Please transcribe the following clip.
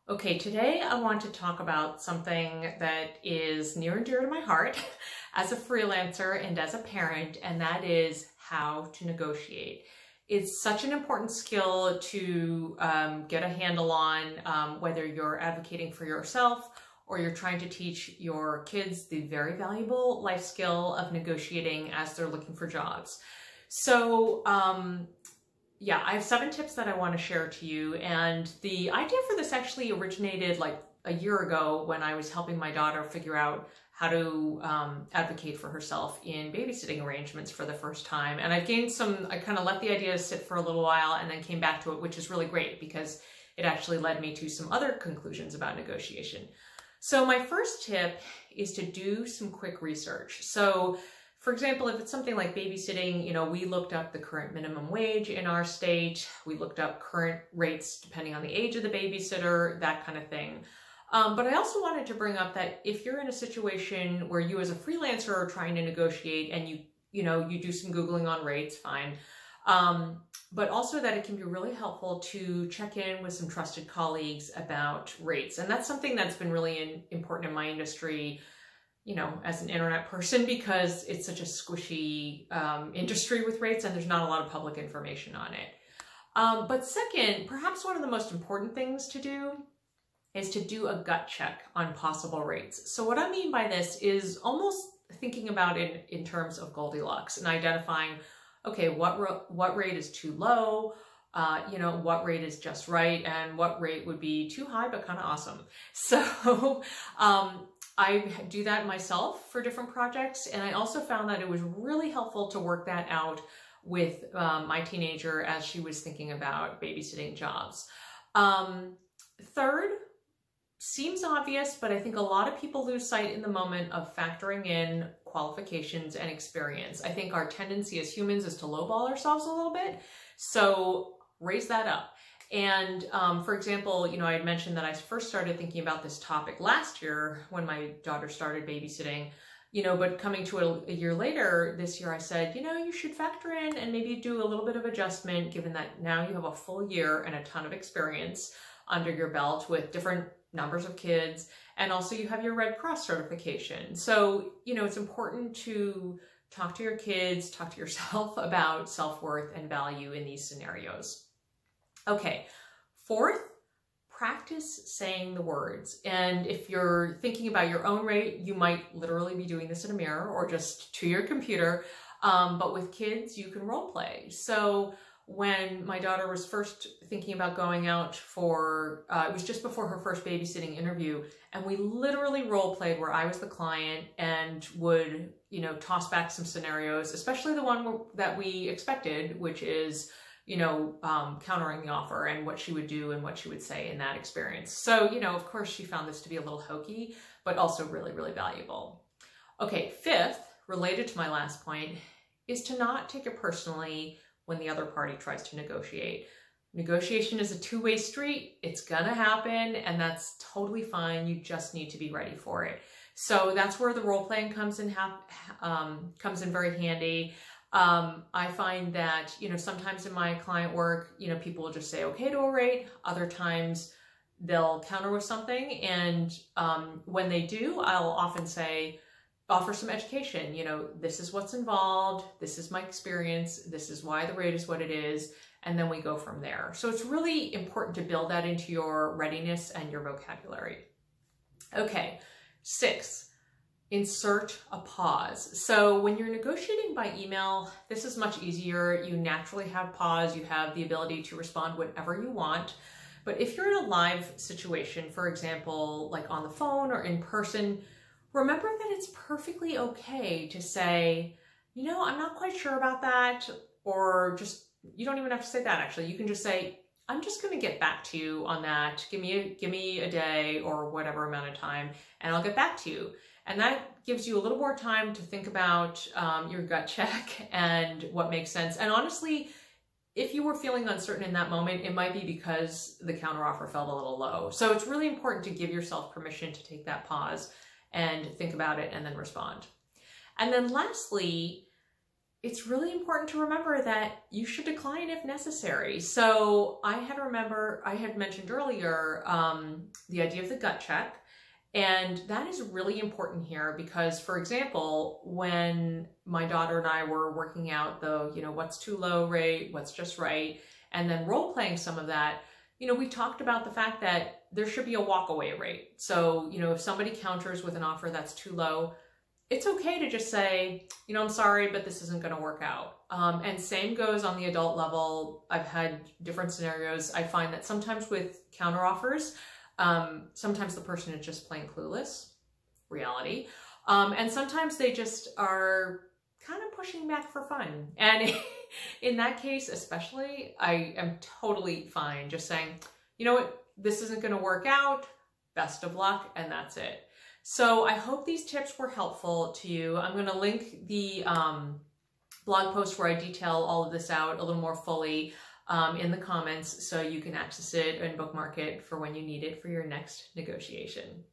Okay, today I want to talk about something that is near and dear to my heart as a freelancer and as a parent, and that is how to negotiate. It's such an important skill to get a handle on, whether you're advocating for yourself or you're trying to teach your kids the very valuable life skill of negotiating as they're looking for jobs. So, yeah, I have 7 tips that I want to share to you. And the idea for this actually originated like a year ago when I was helping my daughter figure out how to advocate for herself in babysitting arrangements for the first time. And I kind of let the idea sit for a little while and then came back to it, which is really great because it actually led me to some other conclusions about negotiation. So my first tip is to do some quick research. So for example, if it's something like babysitting, we looked up the current minimum wage in our state. We looked up current rates depending on the age of the babysitter, that kind of thing. But I also wanted to bring up that if you're in a situation where you as a freelancer are trying to negotiate and you do some Googling on rates, fine. But also that it can be really helpful to check in with some trusted colleagues about rates. And that's something that's been really important in my industry, as an internet person, because it's such a squishy industry with rates and there's not a lot of public information on it. But second, perhaps one of the most important things to do is to do a gut check on possible rates. So what I mean by this is almost thinking about it in terms of Goldilocks and identifying, okay, what rate is too low, what rate is just right, and what rate would be too high but kind of awesome. So I do that myself for different projects, and I also found that it was really helpful to work that out with my teenager as she was thinking about babysitting jobs. Third, seems obvious, but I think a lot of people lose sight in the moment of factoring in qualifications and experience. I think our tendency as humans is to lowball ourselves a little bit, so raise that up. And for example, I had mentioned that I first started thinking about this topic last year when my daughter started babysitting, but coming to it a year later this year, I said, you should factor in and maybe do a little bit of adjustment given that now you have a full year and a ton of experience under your belt with different numbers of kids. And also you have your Red Cross certification. So, it's important to talk to your kids, talk to yourself about self-worth and value in these scenarios. Okay, fourth, practice saying the words. And if you're thinking about your own rate, you might literally be doing this in a mirror or just to your computer. But with kids, you can role play. So when my daughter was first thinking about going out for, it was just before her first babysitting interview, and we literally role played where I was the client and would, toss back some scenarios, especially the one that we expected, which is countering the offer and what she would do and what she would say in that experience. So, of course she found this to be a little hokey, but also really, really valuable. Okay, fifth, related to my last point, is to not take it personally when the other party tries to negotiate. Negotiation is a two-way street. It's gonna happen, and that's totally fine. You just need to be ready for it. So that's where the role playing comes in very handy. I find that, sometimes in my client work, people will just say okay to a rate. Other times they'll counter with something. And when they do, I'll often say, offer some education. This is what's involved. This is my experience. This is why the rate is what it is. And then we go from there. So it's really important to build that into your readiness and your vocabulary. Okay, 6. Insert a pause. So when you're negotiating by email, this is much easier. You naturally have pause. You have the ability to respond whenever you want. But if you're in a live situation, for example, like on the phone or in person, remember that it's perfectly okay to say, I'm not quite sure about that, or just, you don't even have to say that actually. You can just say, I'm just going to get back to you on that. Give me a day or whatever amount of time, and I'll get back to you. And that gives you a little more time to think about your gut check and what makes sense. And honestly, if you were feeling uncertain in that moment, it might be because the counteroffer felt a little low. So it's really important to give yourself permission to take that pause and think about it and then respond. And then lastly, it's really important to remember that you should decline if necessary. So I had mentioned earlier the idea of the gut check. And that is really important here because, for example, when my daughter and I were working out the, what's too low rate, what's just right, and then role playing some of that, we talked about the fact that there should be a walk away rate. So, if somebody counters with an offer that's too low, it's okay to just say, I'm sorry, but this isn't going to work out. And same goes on the adult level. I've had different scenarios. I find that sometimes with counteroffers, sometimes the person is just plain clueless, reality. And sometimes they just are kind of pushing back for fun. And in that case, especially, I am totally fine just saying, you know what, this isn't going to work out. Best of luck. And that's it. So I hope these tips were helpful to you. I'm going to link the blog post where I detail all of this out a little more fully in the comments so you can access it and bookmark it for when you need it for your next negotiation.